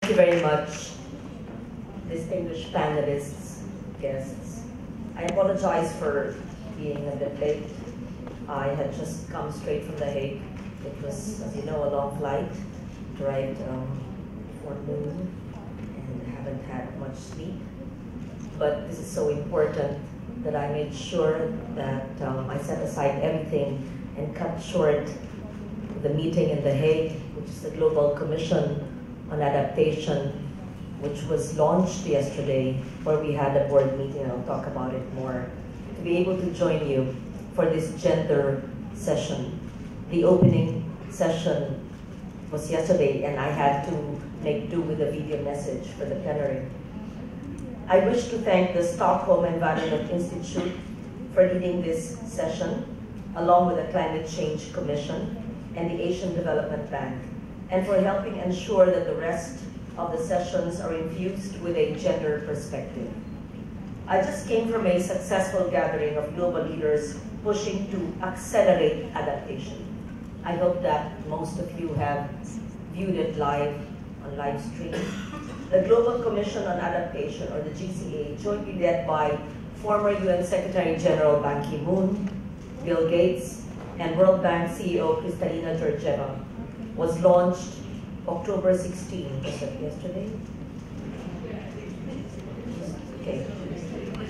you very much, distinguished panelists, guests. I apologize for being a bit late. I had just come straight from The Hague. It was, as you know, a long flight, arrived before noon, and haven't had much sleep. But this is so important that I made sure that I set aside everything and cut short the meeting in The Hague, which is the Global Commission on Adaptation, which was launched yesterday, where we had a board meeting, and I'll talk about it more, to be able to join you for this gender session. The opening session was yesterday, and I had to make do with a video message for the plenary. I wish to thank the Stockholm Environment Institute for leading this session, along with the Climate Change Commission and the Asian Development Bank, and for helping ensure that the rest of the sessions are infused with a gender perspective. I just came from a successful gathering of global leaders pushing to accelerate adaptation. I hope that most of you have viewed it live on live stream. The Global Commission on Adaptation, or the GCA, jointly led by former UN Secretary General Ban Ki-moon, Bill Gates, and World Bank CEO Kristalina Georgieva, was launched October 16. Was that yesterday? Okay,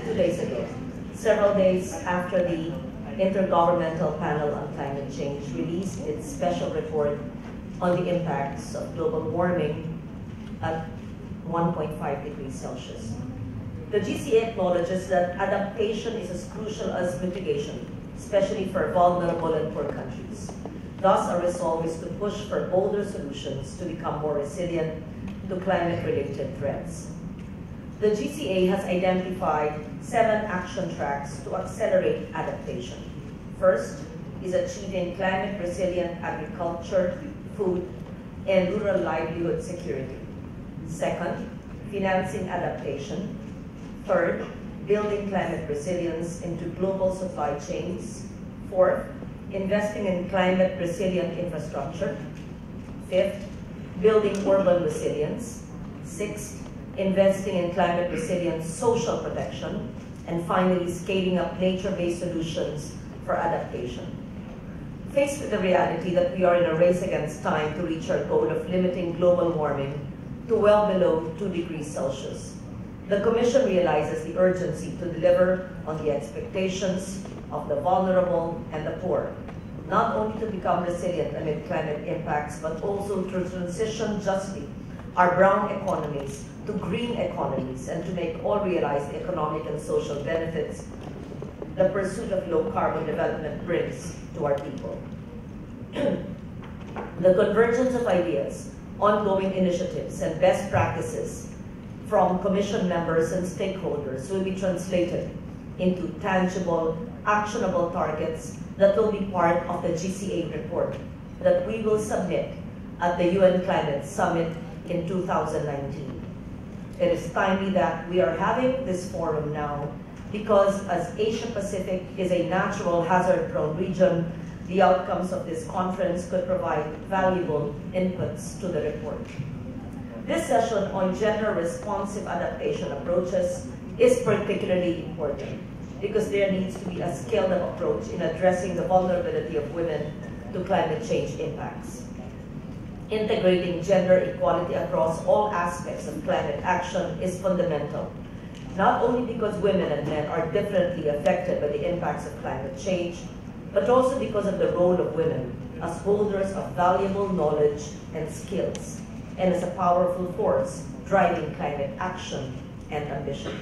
2 days ago. Several days after the Intergovernmental Panel on Climate Change released its special report on the impacts of global warming at 1.5 degrees Celsius. The GCA acknowledges that adaptation is as crucial as mitigation, especially for vulnerable and poor countries. Thus, our resolve is to push for bolder solutions to become more resilient to climate-related threats. The GCA has identified 7 action tracks to accelerate adaptation. First is achieving climate-resilient agriculture, food, and rural livelihood security. Second, financing adaptation. Third, building climate resilience into global supply chains. Fourth, investing in climate resilient infrastructure. Fifth, building urban resilience. Sixth, investing in climate resilient social protection. And finally, scaling up nature-based solutions for adaptation. Faced with the reality that we are in a race against time to reach our goal of limiting global warming to well below 2 degrees Celsius, the Commission realizes the urgency to deliver on the expectations of the vulnerable and the poor, not only to become resilient amid climate impacts, but also to transition justly our brown economies to green economies, and to make all realize the economic and social benefits the pursuit of low-carbon development brings to our people. The convergence of ideas, ongoing initiatives, and best practices from Commission members and stakeholders will be translated into tangible, actionable targets that will be part of the GCA report that we will submit at the UN Climate Summit in 2019. It is timely that we are having this forum now, because as Asia-Pacific is a natural hazard-prone region, the outcomes of this conference could provide valuable inputs to the report. This session on gender-responsive adaptation approaches is particularly important because there needs to be a scaled-up approach in addressing the vulnerability of women to climate change impacts. Integrating gender equality across all aspects of climate action is fundamental, not only because women and men are differently affected by the impacts of climate change, but also because of the role of women as holders of valuable knowledge and skills, and as a powerful force driving climate action and ambition.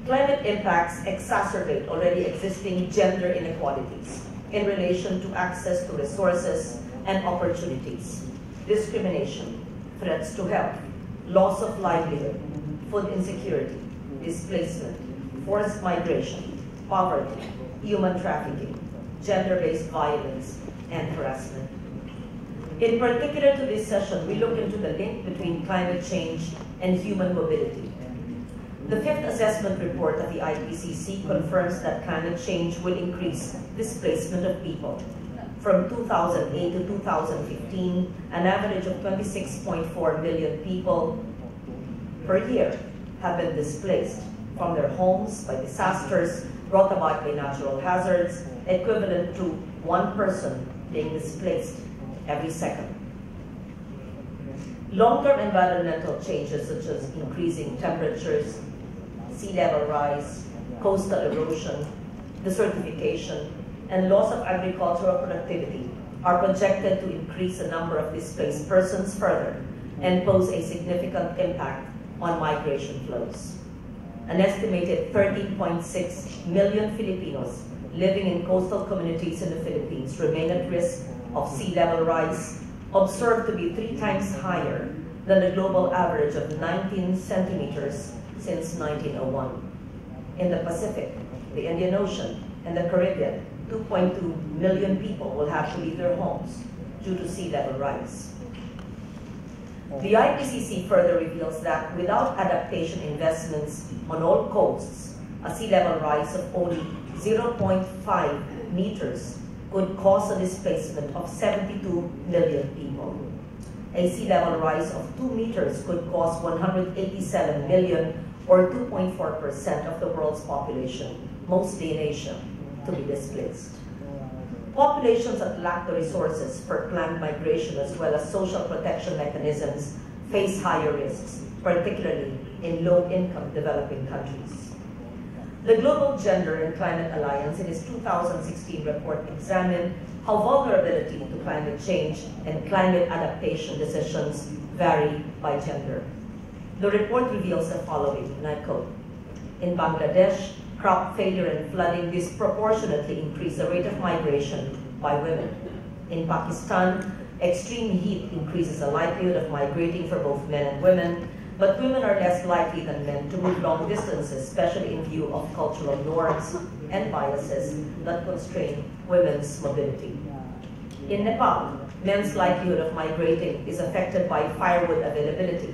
Climate impacts exacerbate already existing gender inequalities in relation to access to resources and opportunities, discrimination, threats to health, loss of livelihood, food insecurity, displacement, forced migration, poverty, human trafficking, gender-based violence, and harassment. In particular to this session, we look into the link between climate change and human mobility. The 5th assessment report of the IPCC confirms that climate change will increase displacement of people From 2008 to 2015, an average of 26.4 million people per year have been displaced from their homes by disasters brought about by natural hazards, equivalent to one person being displaced every second. Long-term environmental changes such as increasing temperatures, sea level rise, coastal erosion, desertification, and loss of agricultural productivity are projected to increase the number of displaced persons further and pose a significant impact on migration flows. An estimated 13.6 million Filipinos living in coastal communities in the Philippines remain at risk of sea level rise, observed to be 3 times higher than the global average of 19 centimeters since 1901. In the Pacific, the Indian Ocean, and the Caribbean, 2.2 million people will have to leave their homes due to sea level rise. The IPCC further reveals that without adaptation investments on all coasts, a sea level rise of only 0.5 meters could cause a displacement of 72 million people. A sea level rise of 2 meters could cause 187 million, or 2.4% of the world's population, mostly in Asia, to be displaced. Populations that lack the resources for planned migration as well as social protection mechanisms face higher risks, particularly in low-income developing countries. The Global Gender and Climate Alliance, in its 2016 report, examined how vulnerability to climate change and climate adaptation decisions vary by gender. The report reveals the following, and I quote, "In Bangladesh, crop failure and flooding disproportionately increase the rate of migration by women. In Pakistan, extreme heat increases the likelihood of migrating for both men and women, but women are less likely than men to move long distances, especially in view of cultural norms and biases that constrain women's mobility. In Nepal, men's likelihood of migrating is affected by firewood availability,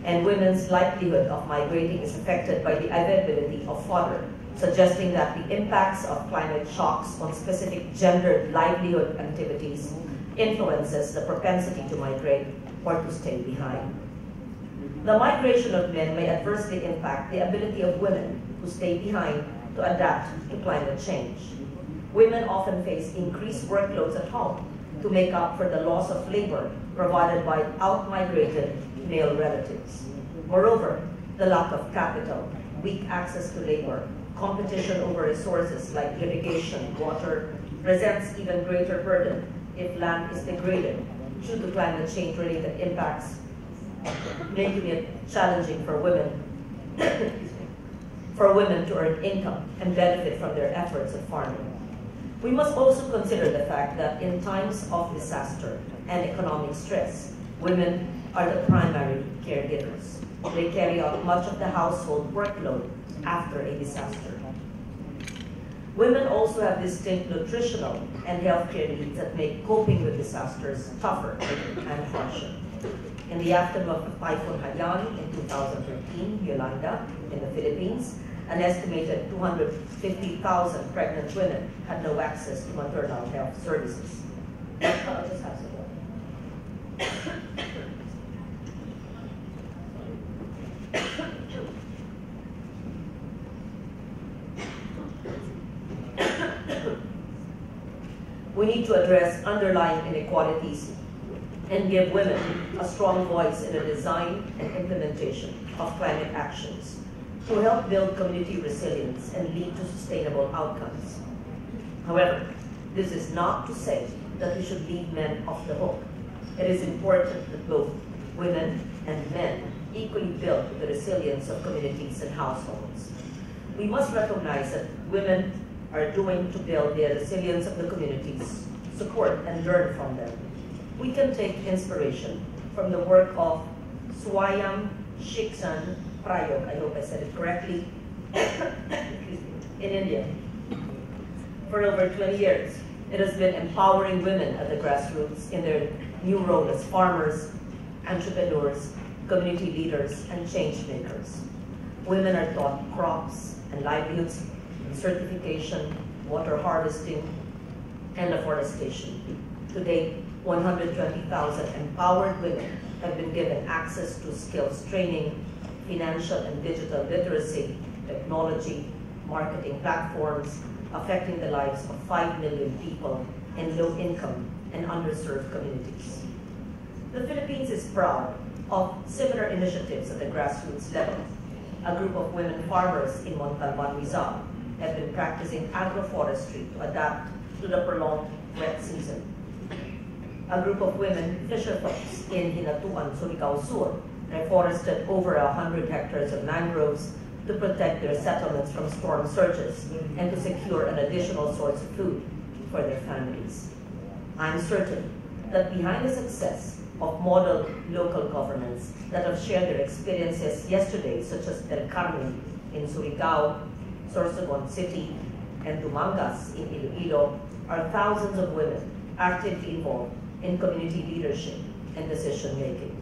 and women's likelihood of migrating is affected by the availability of fodder, suggesting that the impacts of climate shocks on specific gendered livelihood activities influences the propensity to migrate or to stay behind. The migration of men may adversely impact the ability of women who stay behind to adapt to climate change. Women often face increased workloads at home to make up for the loss of labor provided by out-migrated male relatives. Moreover, the lack of capital, weak access to labor, competition over resources like irrigation, water, presents even greater burden if land is degraded due to climate change-related impacts, making it challenging for women to earn income and benefit from their efforts at farming. We must also consider the fact that in times of disaster and economic stress, women are the primary caregivers. They carry out much of the household workload after a disaster. Women also have distinct nutritional and healthcare needs that make coping with disasters tougher and harsher. In the aftermath of Typhoon Haiyan in 2013, Yolanda, in the Philippines, an estimated 250,000 pregnant women had no access to maternal health services. I'll just have some water. We need to address underlying inequalities and give women a strong voice in the design and implementation of climate actions to help build community resilience and lead to sustainable outcomes. However, this is not to say that we should leave men off the hook. It is important that both women and men equally build the resilience of communities and households. We must recognize that women are doing to build the resilience of the communities, support and learn from them. We can take inspiration from the work of Swayam Shiksan Prayog, I hope I said it correctly, in India. For over 20 years, it has been empowering women at the grassroots in their new role as farmers, entrepreneurs, community leaders, and change makers. Women are taught crops and livelihoods, certification, water harvesting, and afforestation. To date, 120,000 empowered women have been given access to skills training, financial and digital literacy, technology, marketing platforms, affecting the lives of 5 million people in low-income and underserved communities. The Philippines is proud of similar initiatives at the grassroots level. A group of women farmers in Montalban, Rizal have been practicing agroforestry to adapt to the prolonged wet season. A group of women fisherfolks in Hinatuan, Surigao Sur reforested over 100 hectares of mangroves to protect their settlements from storm surges and to secure an additional source of food for their families. I'm certain that behind the success of model local governments that have shared their experiences yesterday, such as Del Carmen in Surigao, Sorsogon City, and Dumangas in Iloilo, are thousands of women actively involved in community leadership and decision-making.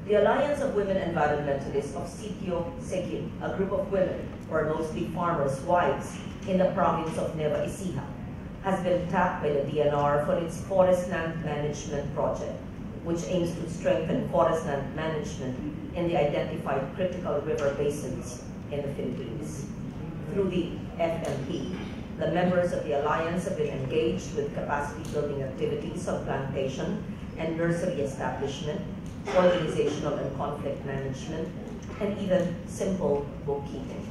The Alliance of Women Environmentalists of Sitio Seguin, a group of women who are mostly farmers' wives in the province of Nueva Ecija, has been tapped by the DNR for its forest land management project, which aims to strengthen forest land management in the identified critical river basins in the Philippines. Through the FMP, the members of the Alliance have been engaged with capacity building activities on plantation and nursery establishment, organizational and conflict management, and even simple bookkeeping.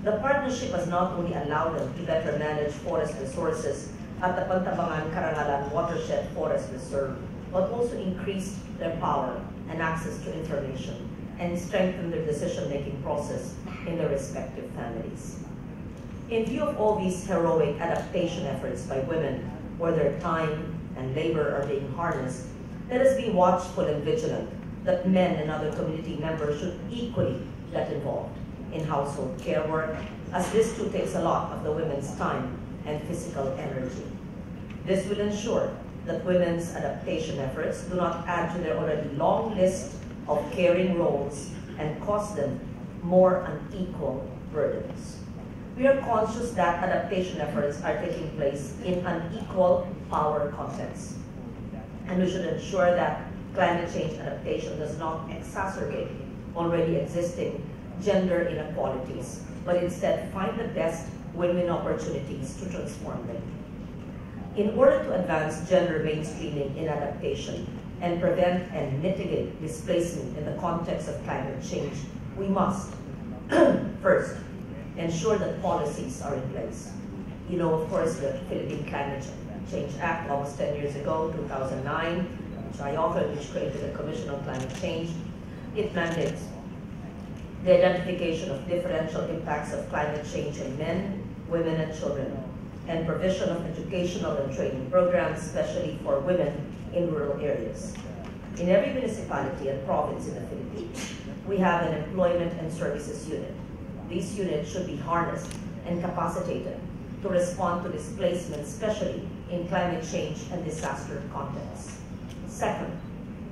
The partnership has not only allowed them to better manage forest resources at the Pantabangan Karangalan Watershed Forest Reserve, but also increased their power and access to information and strengthened their decision-making process in their respective families. In view of all these heroic adaptation efforts by women, where their time and labor are being harnessed, let us be watchful and vigilant that men and other community members should equally get involved in household care work, as this too takes a lot of the women's time and physical energy. This will ensure that women's adaptation efforts do not add to their already long list of caring roles and cause them more unequal burdens. We are conscious that adaptation efforts are taking place in unequal power contexts, and we should ensure that climate change adaptation does not exacerbate already existing gender inequalities, but instead find the best win-win opportunities to transform them. In order to advance gender mainstreaming in adaptation and prevent and mitigate displacement in the context of climate change, we must, first, ensure that policies are in place. You know, of course, the Philippine Climate Change Act almost 10 years ago, 2009, which I authored, which created a Commission on Climate Change. It mandates the identification of differential impacts of climate change in men, women, and children, and provision of educational and training programs, especially for women in rural areas. In every municipality and province in the Philippines, we have an employment and services unit. These units should be harnessed and capacitated to respond to displacement, especially in climate change and disaster contexts. Second,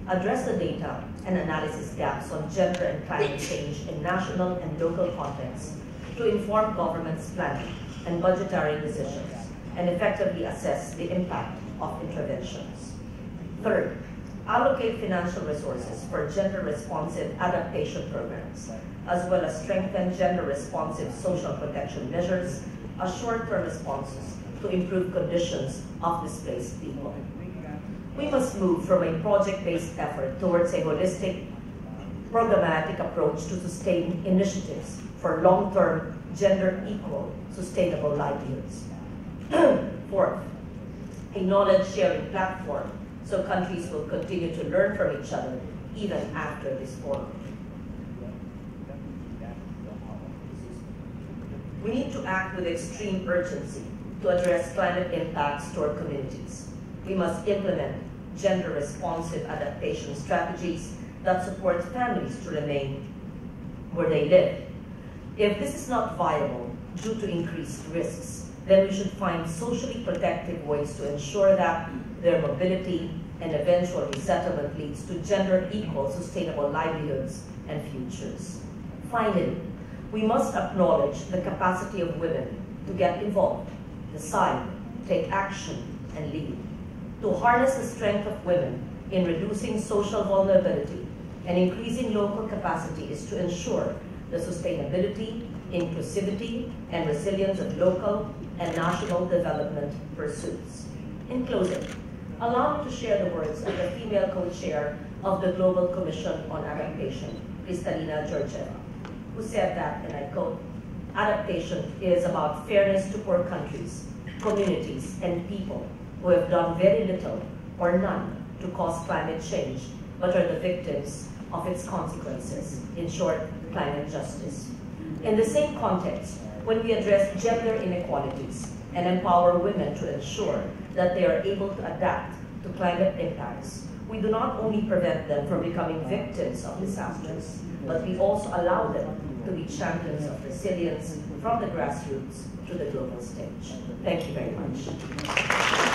address the data and analysis gaps on gender and climate change in national and local contexts to inform government's planning and budgetary decisions and effectively assess the impact of interventions. Third, allocate financial resources for gender-responsive adaptation programs, as well as strengthen gender-responsive social protection measures as short-term responses to improve conditions of displaced people. We must move from a project-based effort towards a holistic, programmatic approach to sustain initiatives for long-term, gender-equal, sustainable livelihoods. Fourth, a knowledge-sharing platform so countries will continue to learn from each other even after this forum. We need to act with extreme urgency to address climate impacts to our communities. We must implement gender-responsive adaptation strategies that support families to remain where they live. If this is not viable due to increased risks, then we should find socially protective ways to ensure that their mobility and eventual resettlement leads to gender-equal sustainable livelihoods and futures. Finally, we must acknowledge the capacity of women to get involved, decide, take action, and lead. To harness the strength of women in reducing social vulnerability and increasing local capacity is to ensure the sustainability, inclusivity, and resilience of local and national development pursuits. In closing, allow me to share the words of the female co-chair of the Global Commission on Adaptation, Kristalina Georgieva, who said that, and I quote, "Adaptation is about fairness to poor countries, communities, and people who have done very little or none to cause climate change, but are the victims of its consequences." In short, climate justice. In the same context, when we address gender inequalities and empower women to ensure that they are able to adapt to climate impacts, we do not only prevent them from becoming victims of disasters, but we also allow them to be champions of resilience from the grassroots to the global stage. Thank you very much.